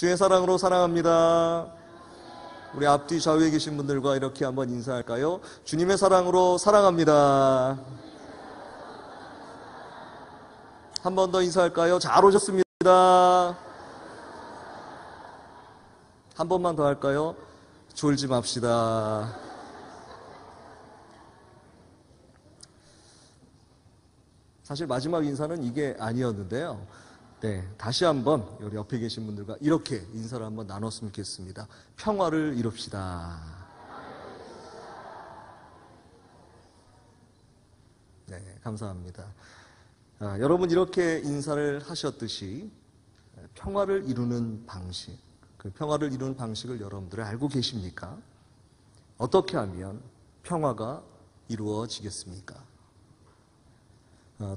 주의 사랑으로 사랑합니다. 우리 앞뒤 좌우에 계신 분들과 이렇게 한번 인사할까요? 주님의 사랑으로 사랑합니다. 한 번 더 인사할까요? 잘 오셨습니다. 한 번만 더 할까요? 졸지 맙시다. 사실 마지막 인사는 이게 아니었는데요. 네, 다시 한번 우리 옆에 계신 분들과 이렇게 인사를 한번 나눴으면 좋겠습니다. 평화를 이룹시다. 네, 감사합니다. 여러분 이렇게 인사를 하셨듯이 평화를 이루는 방식, 그 평화를 이루는 방식을 여러분들이 알고 계십니까? 어떻게 하면 평화가 이루어지겠습니까?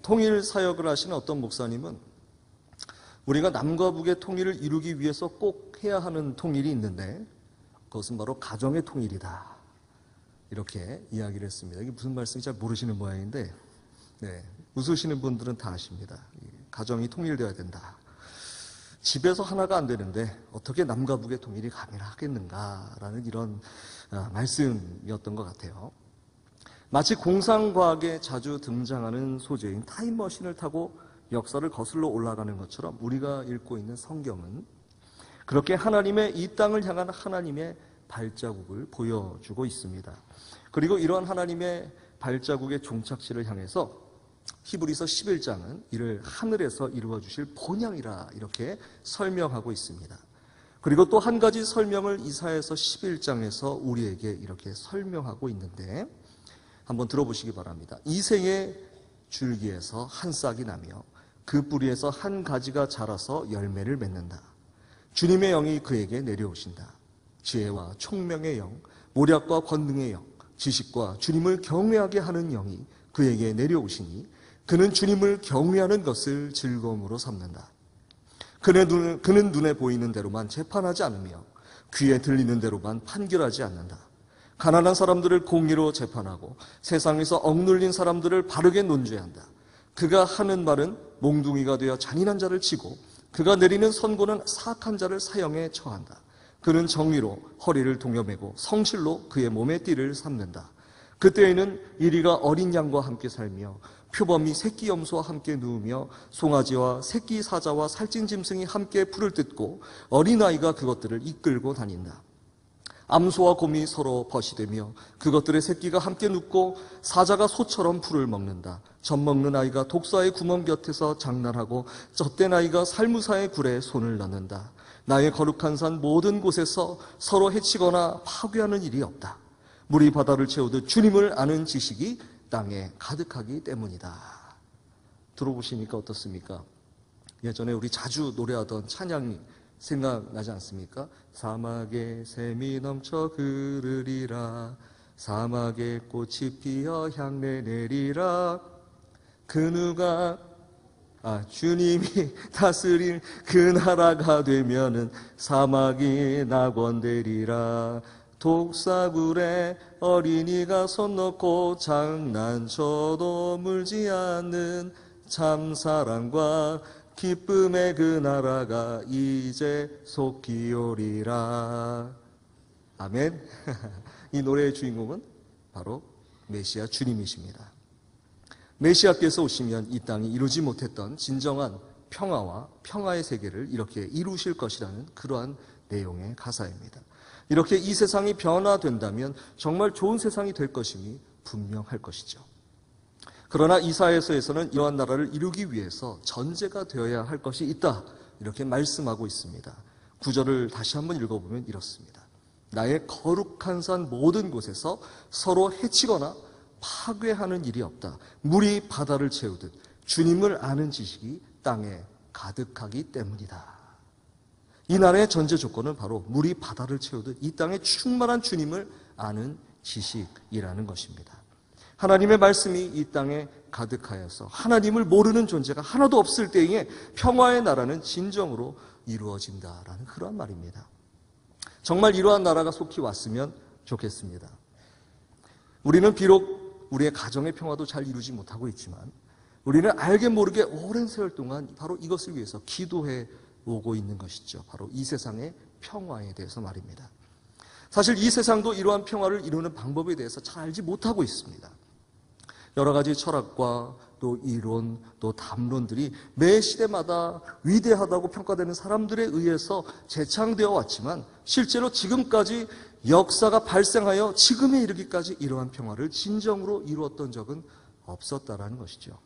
통일 사역을 하시는 어떤 목사님은 우리가 남과 북의 통일을 이루기 위해서 꼭 해야 하는 통일이 있는데 그것은 바로 가정의 통일이다. 이렇게 이야기를 했습니다. 이게 무슨 말씀인지 잘 모르시는 모양인데 네, 웃으시는 분들은 다 아십니다. 가정이 통일되어야 된다. 집에서 하나가 안 되는데 어떻게 남과 북의 통일이 가능하겠는가라는 이런 말씀이었던 것 같아요. 마치 공상과학에 자주 등장하는 소재인 타임머신을 타고 역사를 거슬러 올라가는 것처럼 우리가 읽고 있는 성경은 그렇게 하나님의 이 땅을 향한 하나님의 발자국을 보여주고 있습니다. 그리고 이러한 하나님의 발자국의 종착지를 향해서 히브리서 11장은 이를 하늘에서 이루어 주실 본향이라 이렇게 설명하고 있습니다. 그리고 또 한 가지 설명을 이사야서 11장에서 우리에게 이렇게 설명하고 있는데 한번 들어보시기 바랍니다. 이생의 줄기에서 한 싹이 나며 그 뿌리에서 한 가지가 자라서 열매를 맺는다. 주님의 영이 그에게 내려오신다. 지혜와 총명의 영, 모략과 권능의 영, 지식과 주님을 경외하게 하는 영이 그에게 내려오시니 그는 주님을 경외하는 것을 즐거움으로 삼는다. 그는 눈에 보이는 대로만 재판하지 않으며 귀에 들리는 대로만 판결하지 않는다. 가난한 사람들을 공의로 재판하고 세상에서 억눌린 사람들을 바르게 논죄한다. 그가 하는 말은 몽둥이가 되어 잔인한 자를 치고 그가 내리는 선고는 사악한 자를 사형에 처한다. 그는 정의로 허리를 동여매고 성실로 그의 몸의 띠를 삼는다. 그때에는 이리가 어린 양과 함께 살며 표범이 새끼 염소와 함께 누우며 송아지와 새끼 사자와 살찐 짐승이 함께 풀을 뜯고 어린아이가 그것들을 이끌고 다닌다. 암소와 곰이 서로 벗이되며 그것들의 새끼가 함께 눕고 사자가 소처럼 풀을 먹는다. 젖 먹는 아이가 독사의 구멍 곁에서 장난하고 젖된 아이가 살무사의 굴에 손을 넣는다. 나의 거룩한 산 모든 곳에서 서로 해치거나 파괴하는 일이 없다. 물이 바다를 채우듯 주님을 아는 지식이 땅에 가득하기 때문이다. 들어보시니까 어떻습니까? 예전에 우리 자주 노래하던 찬양이 생각나지 않습니까? 사막에 샘이 넘쳐 흐르리라. 사막에 꽃이 피어 향내 내리라. 그 누가 주님이 다스릴 그 나라가 되면은 사막이 낙원되리라. 독사굴에 어린이가 손 넣고 장난쳐도 물지 않는 참사랑과 기쁨의 그 나라가 이제 속히 오리라. 아멘. 이 노래의 주인공은 바로 메시아 주님이십니다. 메시아께서 오시면 이 땅이 이루지 못했던 진정한 평화와 평화의 세계를 이렇게 이루실 것이라는 그러한 내용의 가사입니다. 이렇게 이 세상이 변화된다면 정말 좋은 세상이 될 것임이 분명할 것이죠. 그러나 이사야서에서는 이러한 나라를 이루기 위해서 전제가 되어야 할 것이 있다. 이렇게 말씀하고 있습니다. 9절을 다시 한번 읽어보면 이렇습니다. 나의 거룩한 산 모든 곳에서 서로 해치거나 파괴하는 일이 없다. 물이 바다를 채우듯 주님을 아는 지식이 땅에 가득하기 때문이다. 이 나라의 전제 조건은 바로 물이 바다를 채우듯 이 땅에 충만한 주님을 아는 지식이라는 것입니다. 하나님의 말씀이 이 땅에 가득하여서 하나님을 모르는 존재가 하나도 없을 때에 평화의 나라는 진정으로 이루어진다라는 그러한 말입니다. 정말 이러한 나라가 속히 왔으면 좋겠습니다. 우리는 비록 우리의 가정의 평화도 잘 이루지 못하고 있지만 우리는 알게 모르게 오랜 세월 동안 바로 이것을 위해서 기도해 오고 있는 것이죠. 바로 이 세상의 평화에 대해서 말입니다. 사실 이 세상도 이러한 평화를 이루는 방법에 대해서 잘 알지 못하고 있습니다. 여러 가지 철학과 또 이론, 또 담론들이 매 시대마다 위대하다고 평가되는 사람들에 의해서 재창되어 왔지만 실제로 지금까지 역사가 발생하여 지금에 이르기까지 이러한 평화를 진정으로 이루었던 적은 없었다라는 것이죠.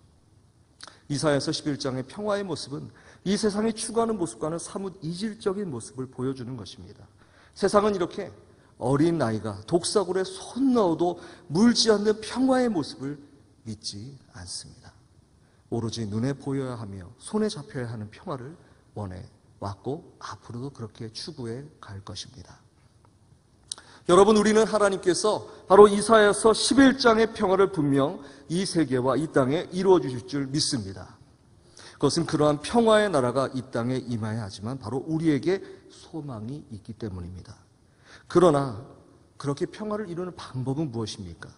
이사야서 11장의 평화의 모습은 이 세상이 추구하는 모습과는 사뭇 이질적인 모습을 보여주는 것입니다. 세상은 이렇게 어린 아이가 독사굴에 손 넣어도 물지 않는 평화의 모습을 믿지 않습니다. 오로지 눈에 보여야 하며 손에 잡혀야 하는 평화를 원해 왔고 앞으로도 그렇게 추구해 갈 것입니다. 여러분, 우리는 하나님께서 바로 이사야서 11장의 평화를 분명 이 세계와 이 땅에 이루어 주실 줄 믿습니다. 그것은 그러한 평화의 나라가 이 땅에 임해야 하지만 바로 우리에게 소망이 있기 때문입니다. 그러나 그렇게 평화를 이루는 방법은 무엇입니까?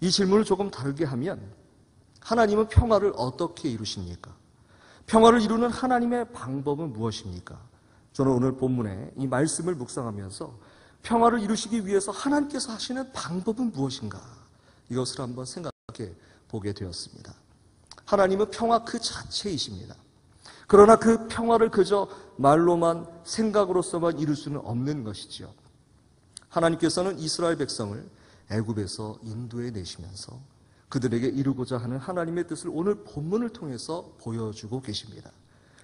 이 질문을 조금 다르게 하면 하나님은 평화를 어떻게 이루십니까? 평화를 이루는 하나님의 방법은 무엇입니까? 저는 오늘 본문에 이 말씀을 묵상하면서 평화를 이루시기 위해서 하나님께서 하시는 방법은 무엇인가? 이것을 한번 생각해 보게 되었습니다. 하나님은 평화 그 자체이십니다. 그러나 그 평화를 그저 말로만 생각으로서만 이룰 수는 없는 것이지요. 하나님께서는 이스라엘 백성을 애굽에서 인도해 내시면서 그들에게 이루고자 하는 하나님의 뜻을 오늘 본문을 통해서 보여주고 계십니다.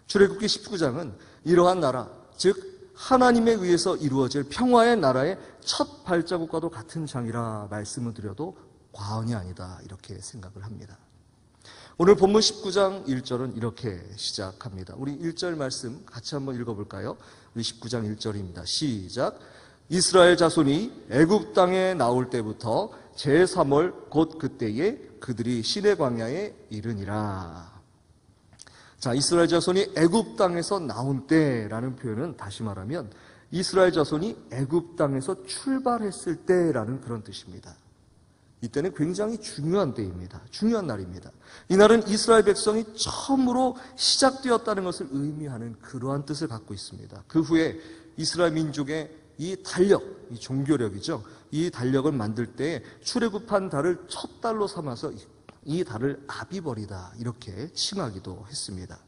출애굽기 19장은 이러한 나라, 즉 하나님에 의해서 이루어질 평화의 나라의 첫 발자국과도 같은 장이라 말씀을 드려도 과언이 아니다, 이렇게 생각을 합니다. 오늘 본문 19장 1절은 이렇게 시작합니다. 우리 1절 말씀 같이 한번 읽어볼까요? 우리 19장 1절입니다. 시작. 이스라엘 자손이 애굽 땅에 나올 때부터 제3월 곧 그때에 그들이 시내 광야에 이르니라. 자, 이스라엘 자손이 애굽 땅에서 나온 때라는 표현은 다시 말하면 이스라엘 자손이 애굽 땅에서 출발했을 때라는 그런 뜻입니다. 이때는 굉장히 중요한 때입니다. 중요한 날입니다. 이날은 이스라엘 백성이 처음으로 시작되었다는 것을 의미하는 그러한 뜻을 갖고 있습니다. 그 후에 이스라엘 민족의 이 달력, 이 종교력이죠. 이 달력을 만들 때 출애굽한 달을 첫 달로 삼아서 이 달을 아비벌이다, 이렇게 칭하기도 했습니다.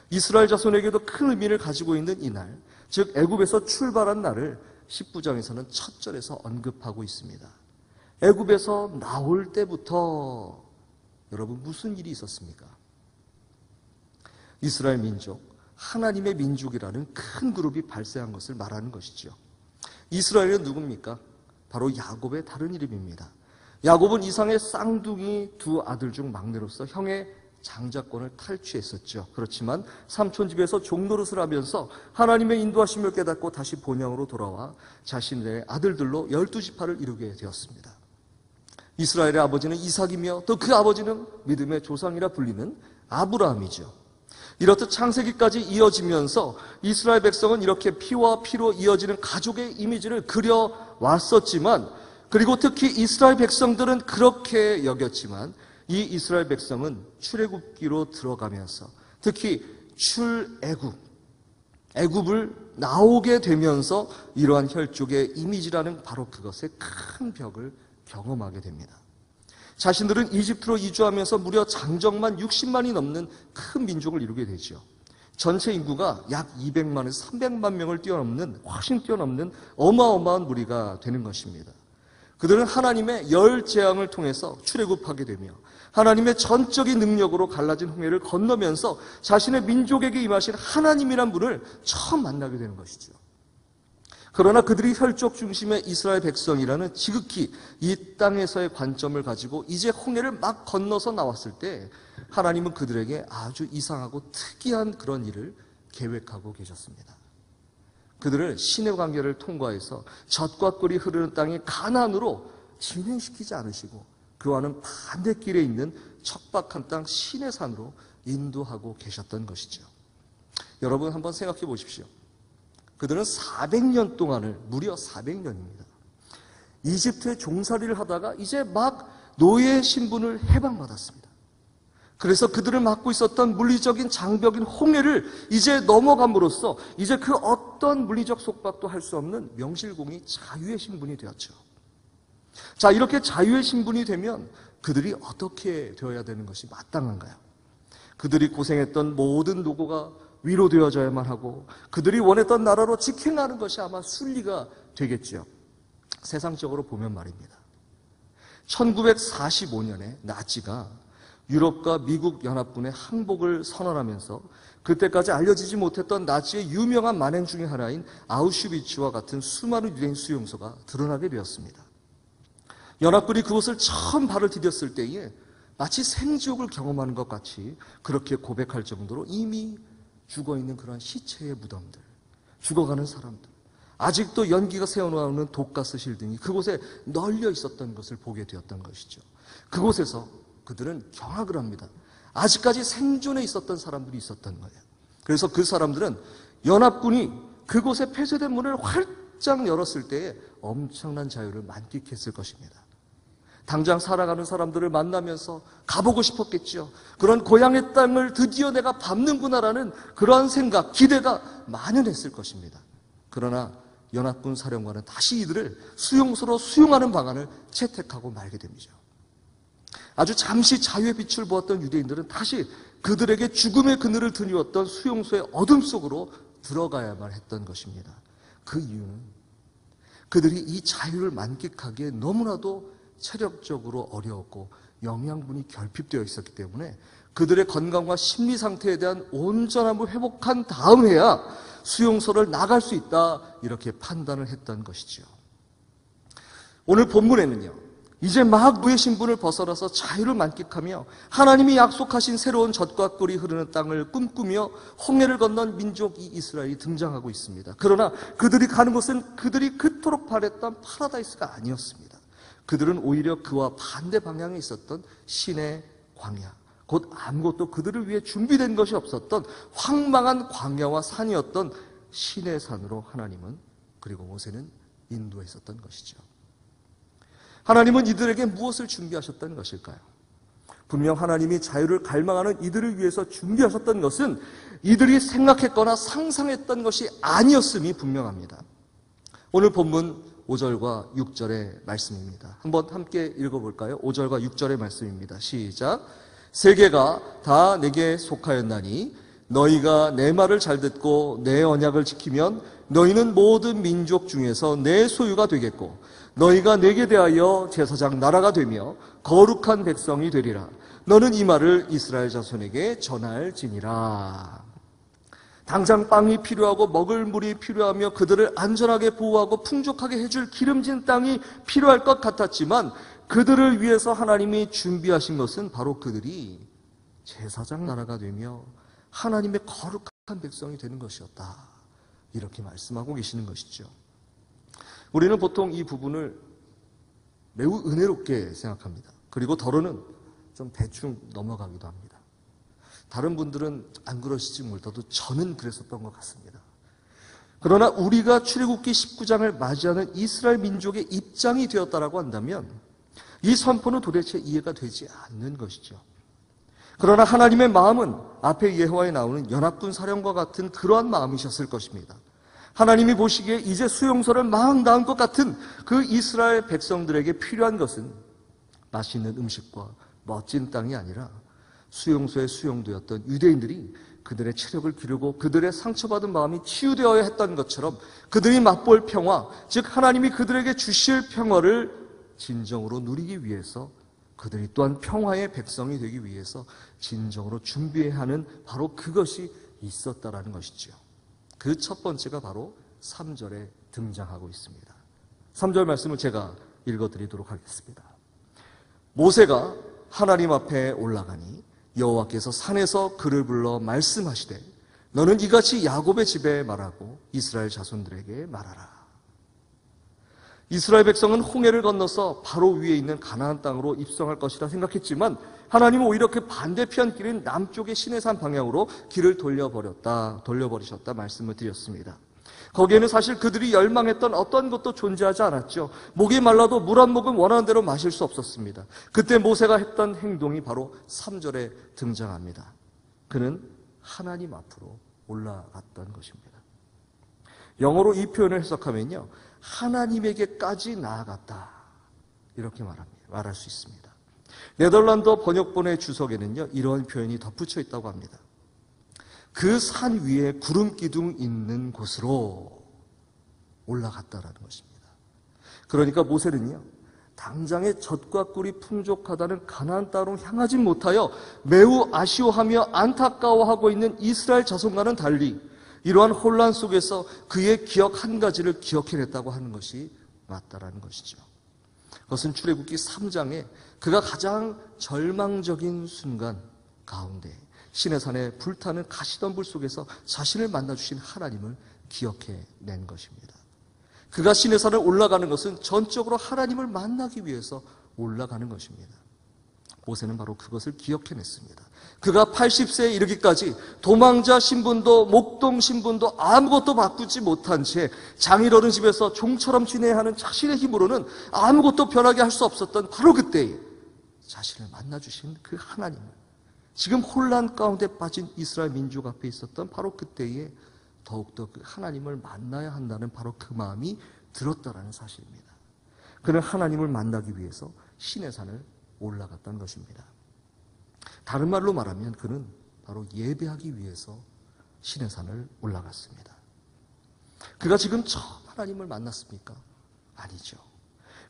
이스라엘 자손에게도 큰 의미를 가지고 있는 이날, 즉 애굽에서 출발한 날을 19장에서는 첫 절에서 언급하고 있습니다. 애굽에서 나올 때부터 여러분 무슨 일이 있었습니까? 이스라엘 민족, 하나님의 민족이라는 큰 그룹이 발생한 것을 말하는 것이죠. 이스라엘은 누굽니까? 바로 야곱의 다른 이름입니다. 야곱은 이상의 쌍둥이 두 아들 중 막내로서 형의 장자권을 탈취했었죠. 그렇지만 삼촌 집에서 종노릇을 하면서 하나님의 인도하심을 깨닫고 다시 본향으로 돌아와 자신의 아들들로 12지파를 이루게 되었습니다. 이스라엘의 아버지는 이삭이며 또 그 아버지는 믿음의 조상이라 불리는 아브라함이죠. 이렇듯 창세기까지 이어지면서 이스라엘 백성은 이렇게 피와 피로 이어지는 가족의 이미지를 그려왔었지만, 그리고 특히 이스라엘 백성들은 그렇게 여겼지만 이 이스라엘 백성은 출애굽기로 들어가면서 특히 애굽을 나오게 되면서 이러한 혈족의 이미지라는 바로 그것의 큰 벽을 경험하게 됩니다. 자신들은 이집트로 이주하면서 무려 장정만 60만이 넘는 큰 민족을 이루게 되죠. 전체 인구가 약 200만에서 300만 명을 훨씬 뛰어넘는 어마어마한 무리가 되는 것입니다. 그들은 하나님의 열 재앙을 통해서 출애굽하게 되며 하나님의 전적인 능력으로 갈라진 홍해를 건너면서 자신의 민족에게 임하신 하나님이란 분을 처음 만나게 되는 것이죠. 그러나 그들이 혈족 중심의 이스라엘 백성이라는 지극히 이 땅에서의 관점을 가지고 이제 홍해를 막 건너서 나왔을 때 하나님은 그들에게 아주 이상하고 특이한 그런 일을 계획하고 계셨습니다. 그들을 시내 광야를 통과해서 젖과 꿀이 흐르는 땅의 가나안으로 진행시키지 않으시고 그와는 반대길에 있는 척박한 땅 시내산으로 인도하고 계셨던 것이죠. 여러분 한번 생각해 보십시오. 그들은 400년 동안을, 무려 400년입니다. 이집트의 종살이를 하다가 이제 막 노예 신분을 해방받았습니다. 그래서 그들을 막고 있었던 물리적인 장벽인 홍해를 이제 넘어감으로써 이제 그 어떤 물리적 속박도 할 수 없는 명실공히 자유의 신분이 되었죠. 자, 이렇게 자유의 신분이 되면 그들이 어떻게 되어야 되는 것이 마땅한가요? 그들이 고생했던 모든 노고가 위로되어져야만 하고 그들이 원했던 나라로 직행하는 것이 아마 순리가 되겠지요. 세상적으로 보면 말입니다. 1945년에 나치가 유럽과 미국 연합군의 항복을 선언하면서 그때까지 알려지지 못했던 나치의 유명한 만행 중의 하나인 아우슈비츠와 같은 수많은 유대인 수용소가 드러나게 되었습니다. 연합군이 그곳을 처음 발을 디뎠을 때에 마치 생지옥을 경험하는 것 같이 그렇게 고백할 정도로 이미 죽어있는 그런 시체의 무덤들, 죽어가는 사람들, 아직도 연기가 새어나오는 독가스실 등이 그곳에 널려 있었던 것을 보게 되었던 것이죠. 그곳에서 그들은 경악을 합니다. 아직까지 생존해 있었던 사람들이 있었던 거예요. 그래서 그 사람들은 연합군이 그곳에 폐쇄된 문을 활짝 열었을 때에 엄청난 자유를 만끽했을 것입니다. 당장 살아가는 사람들을 만나면서 가보고 싶었겠죠. 그런 고향의 땅을 드디어 내가 밟는구나라는 그러한 생각, 기대가 만연했을 것입니다. 그러나 연합군 사령관은 다시 이들을 수용소로 수용하는 방안을 채택하고 말게 됩니다. 아주 잠시 자유의 빛을 보았던 유대인들은 다시 그들에게 죽음의 그늘을 드리웠던 수용소의 어둠 속으로 들어가야만 했던 것입니다. 그 이유는 그들이 이 자유를 만끽하기에 너무나도 체력적으로 어려웠고 영양분이 결핍되어 있었기 때문에 그들의 건강과 심리 상태에 대한 온전함을 회복한 다음에야 수용소를 나갈 수 있다, 이렇게 판단을 했던 것이죠. 오늘 본문에는요, 이제 막 노예 신분을 벗어나서 자유를 만끽하며 하나님이 약속하신 새로운 젖과 꿀이 흐르는 땅을 꿈꾸며 홍해를 건넌 민족이 이스라엘이 등장하고 있습니다. 그러나 그들이 가는 곳은 그들이 그토록 바랬던 파라다이스가 아니었습니다. 그들은 오히려 그와 반대 방향에 있었던 신의 광야, 곧 아무것도 그들을 위해 준비된 것이 없었던 황망한 광야와 산이었던 신의 산으로 하나님은, 그리고 모세는 인도했었던 것이죠. 하나님은 이들에게 무엇을 준비하셨던 것일까요? 분명 하나님이 자유를 갈망하는 이들을 위해서 준비하셨던 것은 이들이 생각했거나 상상했던 것이 아니었음이 분명합니다. 오늘 본문 5절과 6절의 말씀입니다. 한번 함께 읽어볼까요? 5절과 6절의 말씀입니다. 시작. 세계가 다 내게 속하였나니 너희가 내 말을 잘 듣고 내 언약을 지키면 너희는 모든 민족 중에서 내 소유가 되겠고 너희가 내게 대하여 제사장 나라가 되며 거룩한 백성이 되리라. 너는 이 말을 이스라엘 자손에게 전할지니라. 당장 빵이 필요하고 먹을 물이 필요하며 그들을 안전하게 보호하고 풍족하게 해줄 기름진 땅이 필요할 것 같았지만 그들을 위해서 하나님이 준비하신 것은 바로 그들이 제사장 나라가 되며 하나님의 거룩한 백성이 되는 것이었다, 이렇게 말씀하고 계시는 것이죠. 우리는 보통 이 부분을 매우 은혜롭게 생각합니다. 그리고 더러는 좀 대충 넘어가기도 합니다. 다른 분들은 안 그러실지 몰라도 저는 그랬었던 것 같습니다. 그러나 우리가 출애굽기 19장을 맞이하는 이스라엘 민족의 입장이 되었다라고 한다면 이 선포는 도대체 이해가 되지 않는 것이죠. 그러나 하나님의 마음은 앞에 예화에 나오는 연합군 사령과 같은 그러한 마음이셨을 것입니다. 하나님이 보시기에 이제 수용소를 막 낳은 것 같은 그 이스라엘 백성들에게 필요한 것은 맛있는 음식과 멋진 땅이 아니라 수용소에 수용되었던 유대인들이 그들의 체력을 기르고 그들의 상처받은 마음이 치유되어야 했던 것처럼 그들이 맛볼 평화, 즉 하나님이 그들에게 주실 평화를 진정으로 누리기 위해서, 그들이 또한 평화의 백성이 되기 위해서 진정으로 준비해야 하는 바로 그것이 있었다라는 것이죠. 그 첫 번째가 바로 3절에 등장하고 있습니다. 3절 말씀을 제가 읽어드리도록 하겠습니다. 모세가 하나님 앞에 올라가니 여호와께서 산에서 그를 불러 말씀하시되 너는 이같이 야곱의 집에 말하고 이스라엘 자손들에게 말하라. 이스라엘 백성은 홍해를 건너서 바로 위에 있는 가나안 땅으로 입성할 것이라 생각했지만 하나님은 오히려 그 반대편 길인 남쪽의 시내산 방향으로 길을 돌려버리셨다 말씀을 드렸습니다. 거기에는 사실 그들이 열망했던 어떤 것도 존재하지 않았죠. 목이 말라도 물 한 모금 원하는 대로 마실 수 없었습니다. 그때 모세가 했던 행동이 바로 3절에 등장합니다. 그는 하나님 앞으로 올라갔던 것입니다. 영어로 이 표현을 해석하면요, 하나님에게까지 나아갔다, 이렇게 말할 수 있습니다. 네덜란드 번역본의 주석에는요, 이런 표현이 덧붙여 있다고 합니다. 그 산 위에 구름 기둥 있는 곳으로 올라갔다라는 것입니다. 그러니까 모세는요, 당장의 젖과 꿀이 풍족하다는 가나안 땅으로 향하지 못하여 매우 아쉬워하며 안타까워하고 있는 이스라엘 자손과는 달리 이러한 혼란 속에서 그의 기억 한 가지를 기억해냈다고 하는 것이 맞다라는 것이죠. 그것은 출애굽기 3장에 그가 가장 절망적인 순간 가운데 시내산에 불타는 가시덤불 속에서 자신을 만나주신 하나님을 기억해낸 것입니다. 그가 시내산을 올라가는 것은 전적으로 하나님을 만나기 위해서 올라가는 것입니다. 모세는 바로 그것을 기억해냈습니다. 그가 80세에 이르기까지 도망자 신분도 목동 신분도 아무것도 바꾸지 못한 채 장인어른 집에서 종처럼 지내야 하는 자신의 힘으로는 아무것도 변하게 할 수 없었던 바로 그때에 자신을 만나주신 그 하나님을, 지금 혼란 가운데 빠진 이스라엘 민족 앞에 있었던 바로 그때에 더욱더 그 하나님을 만나야 한다는 바로 그 마음이 들었다라는 사실입니다. 그는 하나님을 만나기 위해서 시내산을 올라갔다는 것입니다. 다른 말로 말하면 그는 바로 예배하기 위해서 시내산을 올라갔습니다. 그가 지금 처음 하나님을 만났습니까? 아니죠.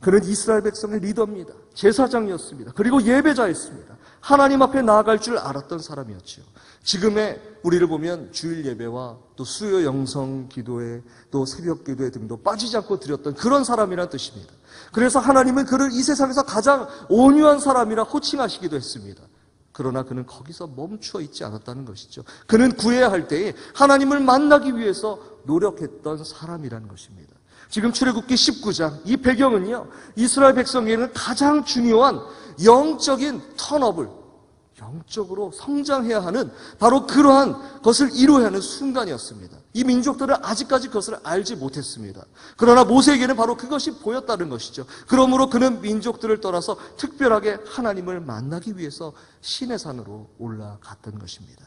그는 이스라엘 백성의 리더입니다. 제사장이었습니다. 그리고 예배자였습니다. 하나님 앞에 나아갈 줄 알았던 사람이었죠. 지금의 우리를 보면 주일 예배와 또 수요 영성 기도회 또 새벽 기도회 등도 빠지지 않고 드렸던 그런 사람이란 뜻입니다. 그래서 하나님은 그를 이 세상에서 가장 온유한 사람이라 호칭하시기도 했습니다. 그러나 그는 거기서 멈추어 있지 않았다는 것이죠. 그는 구해야 할 때에 하나님을 만나기 위해서 노력했던 사람이라는 것입니다. 지금 출애굽기 19장 이 배경은요, 이스라엘 백성에게는 가장 중요한 영적인 턴업을, 영적으로 성장해야 하는 바로 그러한 것을 이루어야 하는 순간이었습니다. 이 민족들은 아직까지 그것을 알지 못했습니다. 그러나 모세에게는 바로 그것이 보였다는 것이죠. 그러므로 그는 민족들을 떠나서 특별하게 하나님을 만나기 위해서 시내산으로 올라갔던 것입니다.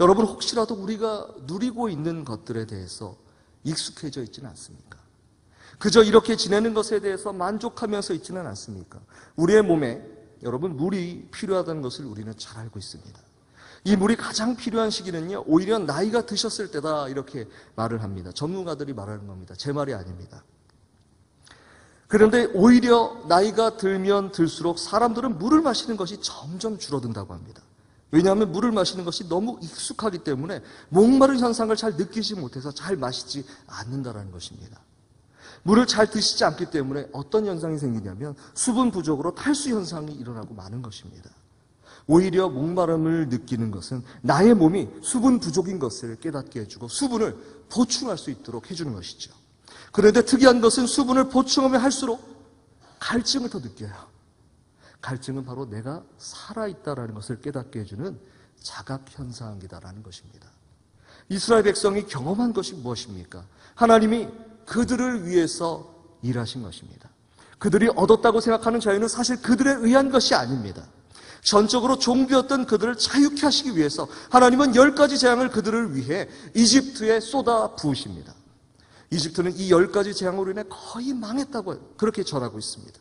여러분, 혹시라도 우리가 누리고 있는 것들에 대해서 익숙해져 있지는 않습니까? 그저 이렇게 지내는 것에 대해서 만족하면서 있지는 않습니까? 우리의 몸에 여러분, 물이 필요하다는 것을 우리는 잘 알고 있습니다. 이 물이 가장 필요한 시기는요, 오히려 나이가 드셨을 때다, 이렇게 말을 합니다. 전문가들이 말하는 겁니다. 제 말이 아닙니다. 그런데 오히려 나이가 들면 들수록 사람들은 물을 마시는 것이 점점 줄어든다고 합니다. 왜냐하면 물을 마시는 것이 너무 익숙하기 때문에 목마른 현상을 잘 느끼지 못해서 잘 마시지 않는다는 것입니다. 물을 잘 드시지 않기 때문에 어떤 현상이 생기냐면 수분 부족으로 탈수 현상이 일어나고 마는 것입니다. 오히려 목마름을 느끼는 것은 나의 몸이 수분 부족인 것을 깨닫게 해주고 수분을 보충할 수 있도록 해주는 것이죠. 그런데 특이한 것은 수분을 보충하면 할수록 갈증을 더 느껴요. 갈증은 바로 내가 살아있다라는 것을 깨닫게 해주는 자각현상이다라는 것입니다. 이스라엘 백성이 경험한 것이 무엇입니까? 하나님이 그들을 위해서 일하신 것입니다. 그들이 얻었다고 생각하는 자유는 사실 그들에 의한 것이 아닙니다. 전적으로 종비였던 그들을 자유케 하시기 위해서 하나님은 10가지 재앙을 그들을 위해 이집트에 쏟아 부으십니다. 이집트는 이 10가지 재앙으로 인해 거의 망했다고 그렇게 전하고 있습니다.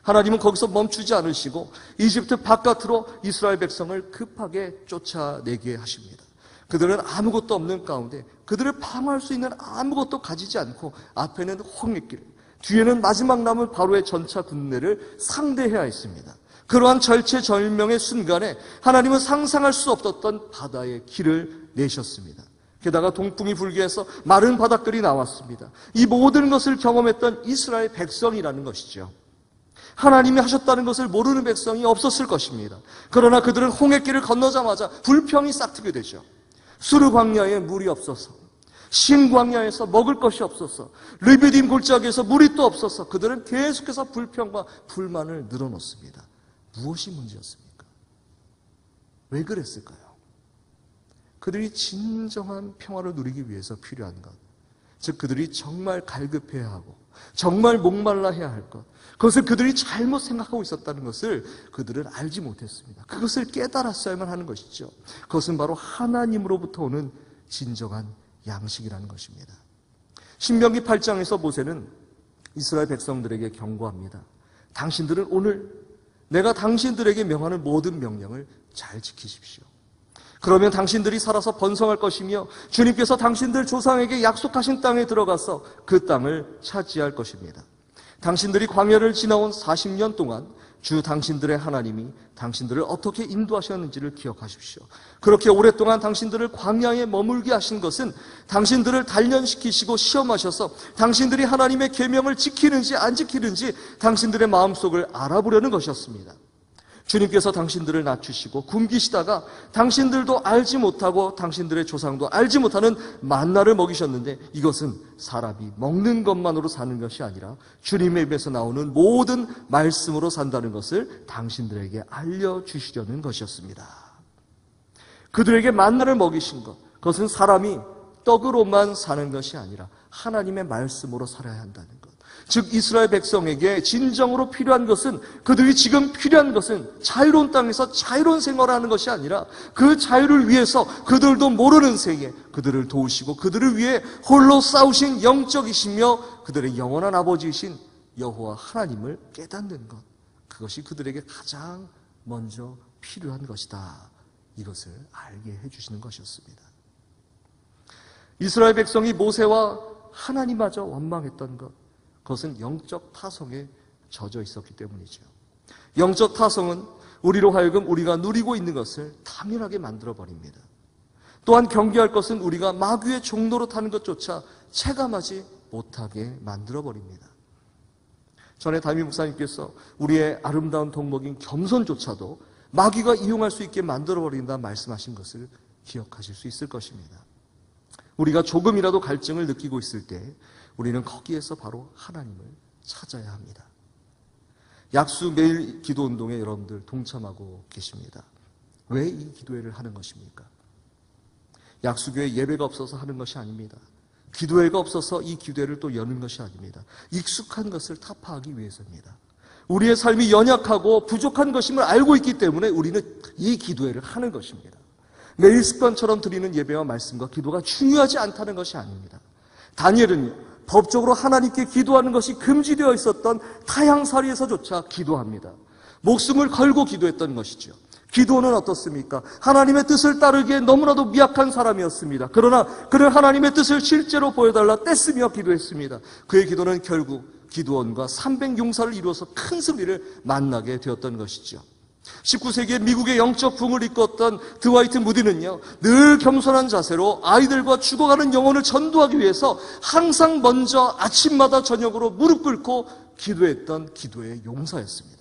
하나님은 거기서 멈추지 않으시고 이집트 바깥으로 이스라엘 백성을 급하게 쫓아내게 하십니다. 그들은 아무것도 없는 가운데 그들을 방어할 수 있는 아무것도 가지지 않고 앞에는 홍해길, 뒤에는 마지막 남은 바로의 전차 군대를 상대해야 했습니다. 그러한 절체절명의 순간에 하나님은 상상할 수 없었던 바다의 길을 내셨습니다. 게다가 동풍이 불게 해서 마른 바닷길이 나왔습니다. 이 모든 것을 경험했던 이스라엘 백성이라는 것이죠. 하나님이 하셨다는 것을 모르는 백성이 없었을 것입니다. 그러나 그들은 홍해길을 건너자마자 불평이 싹트게 되죠. 수르 광야에 물이 없어서, 신 광야에서 먹을 것이 없어서, 르비딤 골짜기에서 물이 또 없어서 그들은 계속해서 불평과 불만을 늘어놓습니다. 무엇이 문제였습니까? 왜 그랬을까요? 그들이 진정한 평화를 누리기 위해서 필요한 것, 즉 그들이 정말 갈급해야 하고 정말 목말라 해야 할 것, 그것을 그들이 잘못 생각하고 있었다는 것을 그들은 알지 못했습니다. 그것을 깨달았어야만 하는 것이죠. 그것은 바로 하나님으로부터 오는 진정한 양식이라는 것입니다. 신명기 8장에서 모세는 이스라엘 백성들에게 경고합니다. 당신들은 오늘 내가 당신들에게 명하는 모든 명령을 잘 지키십시오. 그러면 당신들이 살아서 번성할 것이며 주님께서 당신들 조상에게 약속하신 땅에 들어가서 그 땅을 차지할 것입니다. 당신들이 광야를 지나온 40년 동안 주 당신들의 하나님이 당신들을 어떻게 인도하셨는지를 기억하십시오. 그렇게 오랫동안 당신들을 광야에 머물게 하신 것은 당신들을 단련시키시고 시험하셔서 당신들이 하나님의 계명을 지키는지 안 지키는지 당신들의 마음속을 알아보려는 것이었습니다. 주님께서 당신들을 낮추시고 굶기시다가 당신들도 알지 못하고 당신들의 조상도 알지 못하는 만나를 먹이셨는데, 이것은 사람이 먹는 것만으로 사는 것이 아니라 주님의 입에서 나오는 모든 말씀으로 산다는 것을 당신들에게 알려주시려는 것이었습니다. 그들에게 만나를 먹이신 것, 그것은 사람이 떡으로만 사는 것이 아니라 하나님의 말씀으로 살아야 한다는 것. 즉 이스라엘 백성에게 진정으로 필요한 것은, 그들이 지금 필요한 것은 자유로운 땅에서 자유로운 생활을 하는 것이 아니라 그 자유를 위해서 그들도 모르는 세계, 그들을 도우시고 그들을 위해 홀로 싸우신 영적이시며 그들의 영원한 아버지이신 여호와 하나님을 깨닫는 것, 그것이 그들에게 가장 먼저 필요한 것이다. 이것을 알게 해주시는 것이었습니다. 이스라엘 백성이 모세와 하나님마저 원망했던 것, 그것은 영적 타성에 젖어 있었기 때문이죠. 영적 타성은 우리로 하여금 우리가 누리고 있는 것을 당연하게 만들어버립니다. 또한 경계할 것은 우리가 마귀의 종로로 타는 것조차 체감하지 못하게 만들어버립니다. 전에 담임 목사님께서 우리의 아름다운 덕목인 겸손조차도 마귀가 이용할 수 있게 만들어버린다 말씀하신 것을 기억하실 수 있을 것입니다. 우리가 조금이라도 갈증을 느끼고 있을 때 우리는 거기에서 바로 하나님을 찾아야 합니다. 약수 매일 기도운동에 여러분들 동참하고 계십니다. 왜 이 기도회를 하는 것입니까? 약수교회 예배가 없어서 하는 것이 아닙니다. 기도회가 없어서 이 기도회를 또 여는 것이 아닙니다. 익숙한 것을 타파하기 위해서입니다. 우리의 삶이 연약하고 부족한 것임을 알고 있기 때문에 우리는 이 기도회를 하는 것입니다. 매일 습관처럼 드리는 예배와 말씀과 기도가 중요하지 않다는 것이 아닙니다. 다니엘은 법적으로 하나님께 기도하는 것이 금지되어 있었던 타향살이에서조차 기도합니다. 목숨을 걸고 기도했던 것이죠. 기도는 어떻습니까? 하나님의 뜻을 따르기에 너무나도 미약한 사람이었습니다. 그러나 그는 하나님의 뜻을 실제로 보여달라 떼쓰며 기도했습니다. 그의 기도는 결국 기드온과 300용사를 이루어서 큰 승리를 만나게 되었던 것이죠. 19세기에 미국의 영적 붕을 이끌었던 드와이트 무디는요, 늘 겸손한 자세로 아이들과 죽어가는 영혼을 전도하기 위해서 항상 먼저 아침마다 저녁으로 무릎 꿇고 기도했던 기도의 용사였습니다.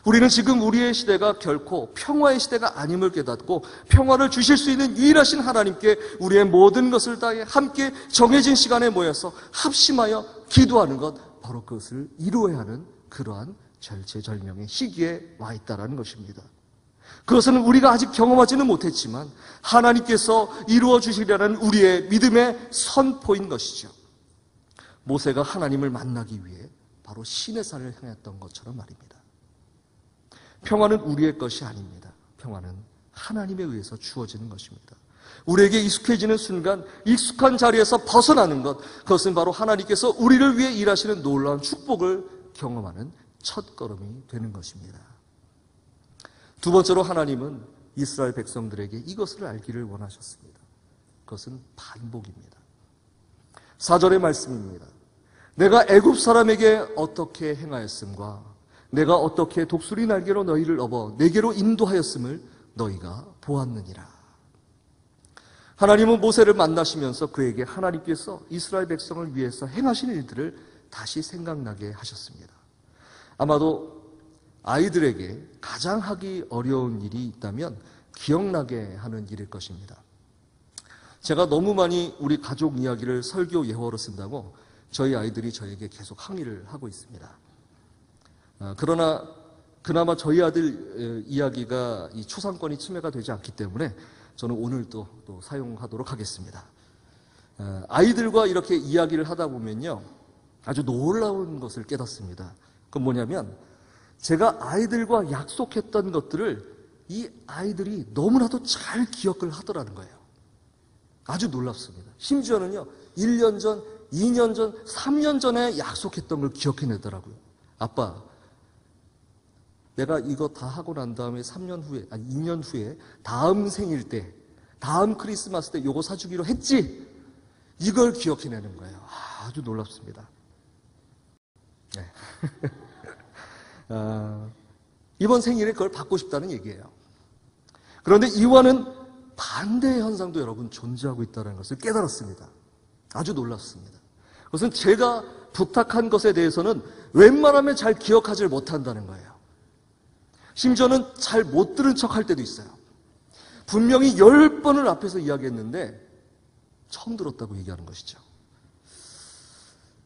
우리는 지금 우리의 시대가 결코 평화의 시대가 아님을 깨닫고 평화를 주실 수 있는 유일하신 하나님께 우리의 모든 것을 다해 함께 정해진 시간에 모여서 합심하여 기도하는 것, 바로 그것을 이루어야 하는 그러한 절체절명의 시기에 와 있다는 것입니다. 그것은 우리가 아직 경험하지는 못했지만 하나님께서 이루어 주시려는 우리의 믿음의 선포인 것이죠. 모세가 하나님을 만나기 위해 바로 시내산을 향했던 것처럼 말입니다. 평화는 우리의 것이 아닙니다. 평화는 하나님에 의해서 주어지는 것입니다. 우리에게 익숙해지는 순간 익숙한 자리에서 벗어나는 것, 그것은 바로 하나님께서 우리를 위해 일하시는 놀라운 축복을 경험하는 첫걸음이 되는 것입니다. 두 번째로 하나님은 이스라엘 백성들에게 이것을 알기를 원하셨습니다. 그것은 반복입니다. 4절의 말씀입니다. 내가 애굽 사람에게 어떻게 행하였음과 내가 어떻게 독수리 날개로 너희를 업어 내게로 인도하였음을 너희가 보았느니라. 하나님은 모세를 만나시면서 그에게 하나님께서 이스라엘 백성을 위해서 행하신 일들을 다시 생각나게 하셨습니다. 아마도 아이들에게 가장 하기 어려운 일이 있다면 기억나게 하는 일일 것입니다. 제가 너무 많이 우리 가족 이야기를 설교 예화로 쓴다고 저희 아이들이 저에게 계속 항의를 하고 있습니다. 그러나 그나마 저희 아들 이야기가 이 초상권이 침해가 되지 않기 때문에 저는 오늘 또 사용하도록 하겠습니다. 아이들과 이렇게 이야기를 하다 보면요, 아주 놀라운 것을 깨닫습니다. 그건 뭐냐면, 제가 아이들과 약속했던 것들을 이 아이들이 너무나도 잘 기억을 하더라는 거예요. 아주 놀랍습니다. 심지어는요, 1년 전, 2년 전, 3년 전에 약속했던 걸 기억해내더라고요. 아빠, 내가 이거 다 하고 난 다음에 3년 후에, 아니 2년 후에 다음 생일 때, 다음 크리스마스 때 요거 사주기로 했지? 이걸 기억해내는 거예요. 아주 놀랍습니다. 네. 이번 생일에 그걸 받고 싶다는 얘기예요. 그런데 이와는 반대의 현상도 여러분 존재하고 있다는 것을 깨달았습니다. 아주 놀랍습니다. 그것은 제가 부탁한 것에 대해서는 웬만하면 잘 기억하지 못한다는 거예요. 심지어는 잘 못 들은 척 할 때도 있어요. 분명히 10번을 앞에서 이야기했는데 처음 들었다고 얘기하는 것이죠.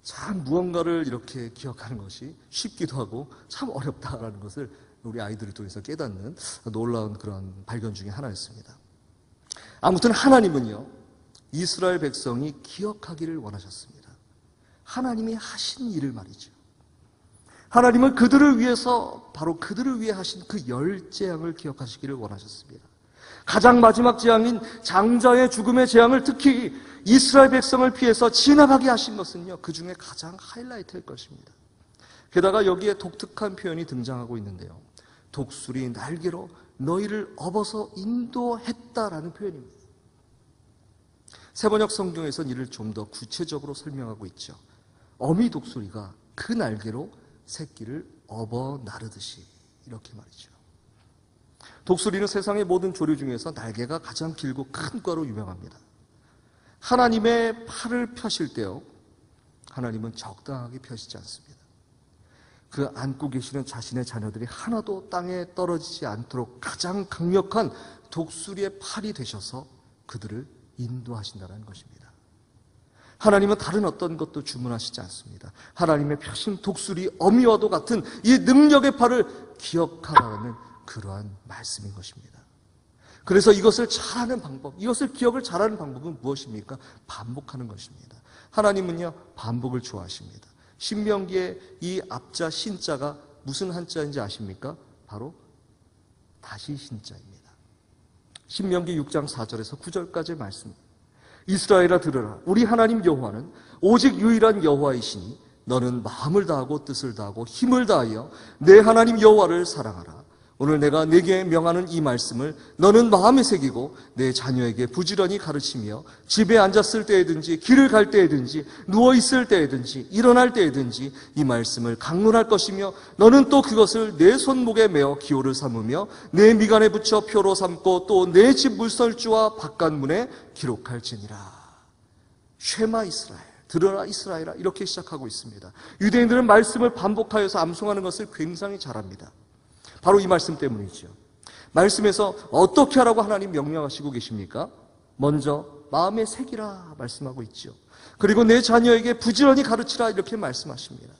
참 무언가를 이렇게 기억하는 것이 쉽기도 하고 참 어렵다라는 것을 우리 아이들을 통해서 깨닫는 놀라운 그런 발견 중에 하나였습니다. 아무튼 하나님은요, 이스라엘 백성이 기억하기를 원하셨습니다. 하나님이 하신 일을 말이죠. 하나님은 그들을 위해서, 바로 그들을 위해 하신 그 10재앙을 기억하시기를 원하셨습니다. 가장 마지막 재앙인 장자의 죽음의 재앙을 특히 이스라엘 백성을 피해서 지나가게 하신 것은요, 그 중에 가장 하이라이트일 것입니다. 게다가 여기에 독특한 표현이 등장하고 있는데요, 독수리 날개로 너희를 업어서 인도했다라는 표현입니다. 세번역 성경에서는 이를 좀 더 구체적으로 설명하고 있죠. 어미 독수리가 그 날개로 새끼를 업어 나르듯이, 이렇게 말이죠. 독수리는 세상의 모든 조류 중에서 날개가 가장 길고 큰 과로 유명합니다. 하나님의 팔을 펴실 때요, 하나님은 적당하게 펴시지 않습니다. 그 안고 계시는 자신의 자녀들이 하나도 땅에 떨어지지 않도록 가장 강력한 독수리의 팔이 되셔서 그들을 인도하신다는 것입니다. 하나님은 다른 어떤 것도 주문하시지 않습니다. 하나님의 펴신 독수리 어미와도 같은 이 능력의 팔을 기억하라는 그러한 말씀인 것입니다. 그래서 이것을 잘하는 방법, 이것을 기억을 잘하는 방법은 무엇입니까? 반복하는 것입니다. 하나님은요, 반복을 좋아하십니다. 신명기의 이 앞자 신자가 무슨 한자인지 아십니까? 바로 다시 신자입니다. 신명기 6장 4절에서 9절까지의 말씀. 이스라엘아 들으라. 우리 하나님 여호와는 오직 유일한 여호와이시니 너는 마음을 다하고 뜻을 다하고 힘을 다하여 내 하나님 여호와를 사랑하라. 오늘 내가 네게 명하는 이 말씀을 너는 마음에 새기고 내 자녀에게 부지런히 가르치며 집에 앉았을 때에든지 길을 갈 때에든지 누워있을 때에든지 일어날 때에든지 이 말씀을 강론할 것이며 너는 또 그것을 내 손목에 메어 기호를 삼으며 내 미간에 붙여 표로 삼고 또 내 집 물설주와 바깥문에 기록할지니라. 쉐마 이스라엘, 들어라 이스라엘아, 이렇게 시작하고 있습니다. 유대인들은 말씀을 반복하여서 암송하는 것을 굉장히 잘합니다. 바로 이 말씀 때문이죠. 말씀에서 어떻게 하라고 하나님 명령하시고 계십니까? 먼저 마음에 새기라 말씀하고 있죠. 그리고 내 자녀에게 부지런히 가르치라 이렇게 말씀하십니다.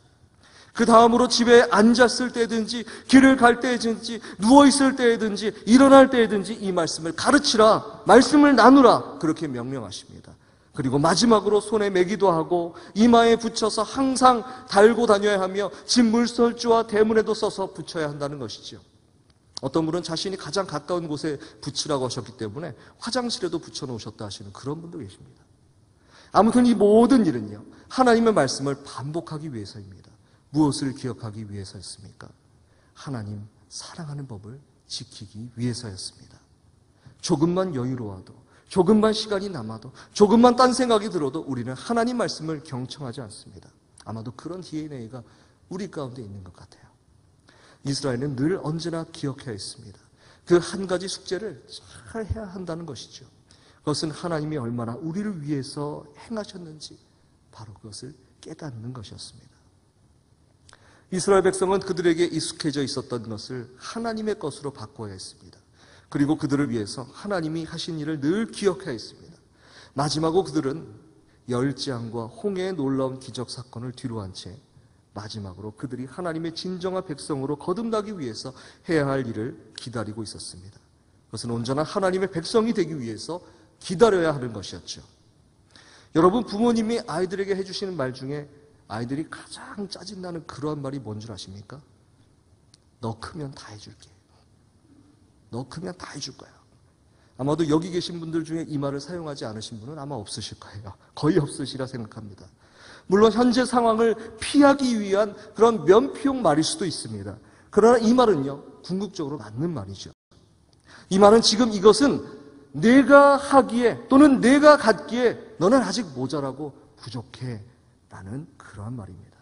그 다음으로 집에 앉았을 때든지 길을 갈 때든지 누워있을 때든지 일어날 때든지 이 말씀을 가르치라, 말씀을 나누라, 그렇게 명령하십니다. 그리고 마지막으로 손에 매기도 하고 이마에 붙여서 항상 달고 다녀야 하며 집 물설주와 대문에도 써서 붙여야 한다는 것이죠. 어떤 분은 자신이 가장 가까운 곳에 붙이라고 하셨기 때문에 화장실에도 붙여놓으셨다 하시는 그런 분도 계십니다. 아무튼 이 모든 일은요, 하나님의 말씀을 반복하기 위해서입니다. 무엇을 기억하기 위해서였습니까? 하나님 사랑하는 법을 지키기 위해서였습니다. 조금만 여유로워도, 조금만 시간이 남아도, 조금만 딴 생각이 들어도 우리는 하나님 말씀을 경청하지 않습니다. 아마도 그런 DNA가 우리 가운데 있는 것 같아요. 이스라엘은 늘 언제나 기억해야 했습니다. 그 한 가지 숙제를 잘 해야 한다는 것이죠. 그것은 하나님이 얼마나 우리를 위해서 행하셨는지 바로 그것을 깨닫는 것이었습니다. 이스라엘 백성은 그들에게 익숙해져 있었던 것을 하나님의 것으로 바꿔야 했습니다. 그리고 그들을 위해서 하나님이 하신 일을 늘 기억해야 했습니다. 마지막으로 그들은 열재앙과 홍해의 놀라운 기적 사건을 뒤로한 채 마지막으로 그들이 하나님의 진정한 백성으로 거듭나기 위해서 해야 할 일을 기다리고 있었습니다. 그것은 온전한 하나님의 백성이 되기 위해서 기다려야 하는 것이었죠. 여러분, 부모님이 아이들에게 해주시는 말 중에 아이들이 가장 짜증나는 그러한 말이 뭔 줄 아십니까? 너 크면 다 해줄게. 너 크면 다 해줄 거야. 아마도 여기 계신 분들 중에 이 말을 사용하지 않으신 분은 아마 없으실 거예요. 거의 없으시라 생각합니다. 물론 현재 상황을 피하기 위한 그런 면피용 말일 수도 있습니다. 그러나 이 말은요, 궁극적으로 맞는 말이죠. 이 말은 지금 이것은 내가 하기에 또는 내가 갖기에 너는 아직 모자라고 부족해 라는 그러한 말입니다.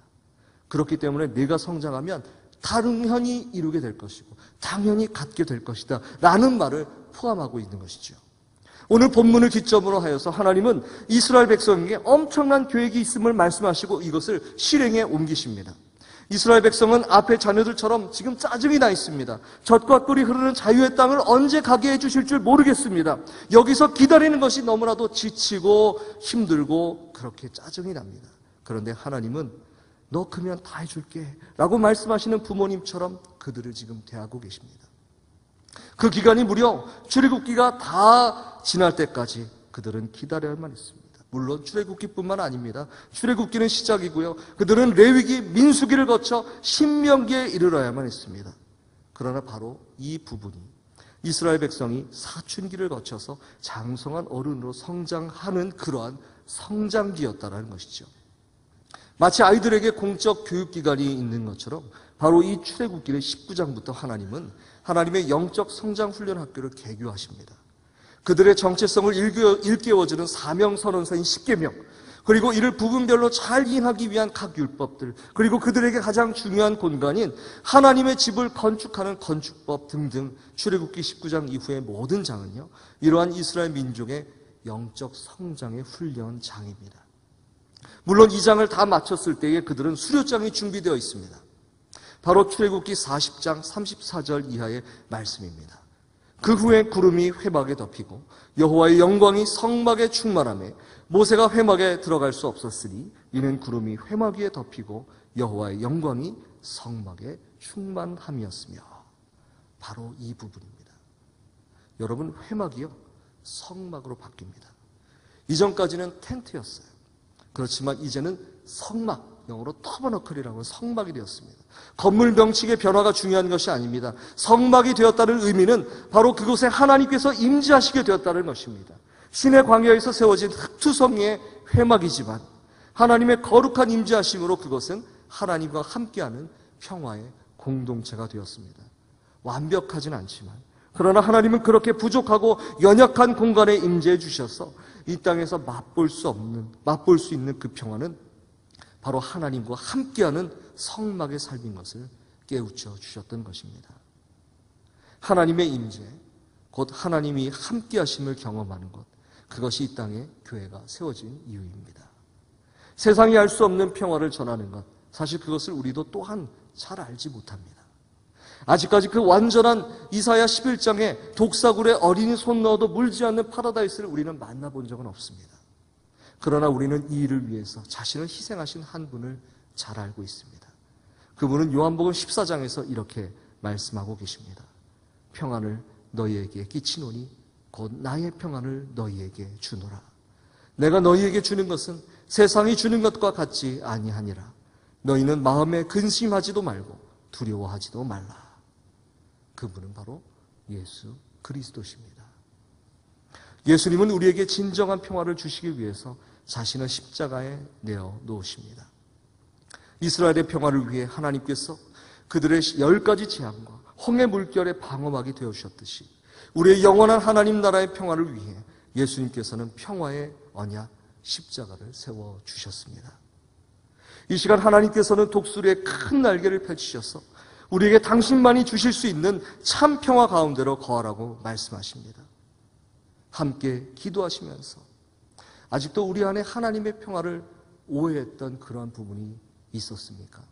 그렇기 때문에 내가 성장하면 당연히 이루게 될 것이고 당연히 갖게 될 것이다 라는 말을 포함하고 있는 것이죠. 오늘 본문을 기점으로 하여서 하나님은 이스라엘 백성에게 엄청난 계획이 있음을 말씀하시고 이것을 실행에 옮기십니다. 이스라엘 백성은 앞에 자녀들처럼 지금 짜증이 나 있습니다. 젖과 꿀이 흐르는 자유의 땅을 언제 가게 해주실 줄 모르겠습니다. 여기서 기다리는 것이 너무나도 지치고 힘들고 그렇게 짜증이 납니다. 그런데 하나님은 너 크면 다 해줄게 라고 말씀하시는 부모님처럼 그들을 지금 대하고 계십니다. 그 기간이 무려 출애굽기가 다 지날 때까지 그들은 기다려야만 했습니다. 물론 출애굽기뿐만 아닙니다. 출애굽기는 시작이고요. 그들은 레위기, 민수기를 거쳐 신명기에 이르러야만 했습니다. 그러나 바로 이 부분이 이스라엘 백성이 사춘기를 거쳐서 장성한 어른으로 성장하는 그러한 성장기였다는 것이죠. 마치 아이들에게 공적 교육기간이 있는 것처럼 바로 이 출애굽기의 19장부터 하나님은 하나님의 영적 성장 훈련 학교를 개교하십니다. 그들의 정체성을 일깨워주는 사명선언서인 십계명, 그리고 이를 부분별로 잘 이행하기 위한 각 율법들, 그리고 그들에게 가장 중요한 본관인 하나님의 집을 건축하는 건축법 등등 출애굽기 19장 이후의 모든 장은요, 이러한 이스라엘 민족의 영적 성장의 훈련장입니다. 물론 이 장을 다 마쳤을 때에 그들은 수료장이 준비되어 있습니다. 바로 출애굽기 40장 34절 이하의 말씀입니다. 그 후에 구름이 회막에 덮이고 여호와의 영광이 성막에 충만하며 모세가 회막에 들어갈 수 없었으니 이는 구름이 회막 위에 덮이고 여호와의 영광이 성막에 충만함이었으며. 바로 이 부분입니다. 여러분, 회막이요 성막으로 바뀝니다. 이전까지는 텐트였어요. 그렇지만 이제는 성막, 영어로 터버너클이라고 성막이 되었습니다. 건물 명칭의 변화가 중요한 것이 아닙니다. 성막이 되었다는 의미는 바로 그곳에 하나님께서 임재하시게 되었다는 것입니다. 신의 광야에서 세워진 흙투성이의 회막이지만 하나님의 거룩한 임재하심으로 그것은 하나님과 함께하는 평화의 공동체가 되었습니다. 완벽하진 않지만 그러나 하나님은 그렇게 부족하고 연약한 공간에 임재해 주셔서 이 땅에서 맛볼 수 있는 그 평화는 바로 하나님과 함께하는 성막의 삶인 것을 깨우쳐 주셨던 것입니다. 하나님의 임재, 곧 하나님이 함께하심을 경험하는 것, 그것이 이 땅에 교회가 세워진 이유입니다. 세상이 알 수 없는 평화를 전하는 것, 사실 그것을 우리도 또한 잘 알지 못합니다. 아직까지 그 완전한 이사야 11장에 독사굴에 어린이 손 넣어도 물지 않는 파라다이스를 우리는 만나본 적은 없습니다. 그러나 우리는 이 일을 위해서 자신을 희생하신 한 분을 잘 알고 있습니다. 그분은 요한복음 14장에서 이렇게 말씀하고 계십니다. 평안을 너희에게 끼치노니 곧 나의 평안을 너희에게 주노라. 내가 너희에게 주는 것은 세상이 주는 것과 같지 아니하니라. 너희는 마음에 근심하지도 말고 두려워하지도 말라. 그분은 바로 예수 그리스도십니다. 예수님은 우리에게 진정한 평화를 주시기 위해서 자신을 십자가에 내어 놓으십니다. 이스라엘의 평화를 위해 하나님께서 그들의 10가지 재앙과 홍해 물결의 방어막이 되어주셨듯이 우리의 영원한 하나님 나라의 평화를 위해 예수님께서는 평화의 언약 십자가를 세워주셨습니다. 이 시간 하나님께서는 독수리의 큰 날개를 펼치셔서 우리에게 당신만이 주실 수 있는 참 평화 가운데로 거하라고 말씀하십니다. 함께 기도하시면서 아직도 우리 안에 하나님의 평화를 오해했던 그러한 부분이 있었습니까?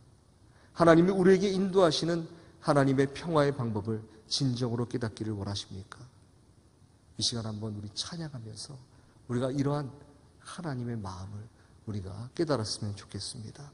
하나님이 우리에게 인도하시는 하나님의 평화의 방법을 진정으로 깨닫기를 원하십니까? 이 시간 한번 우리 찬양하면서 우리가 이러한 하나님의 마음을 우리가 깨달았으면 좋겠습니다.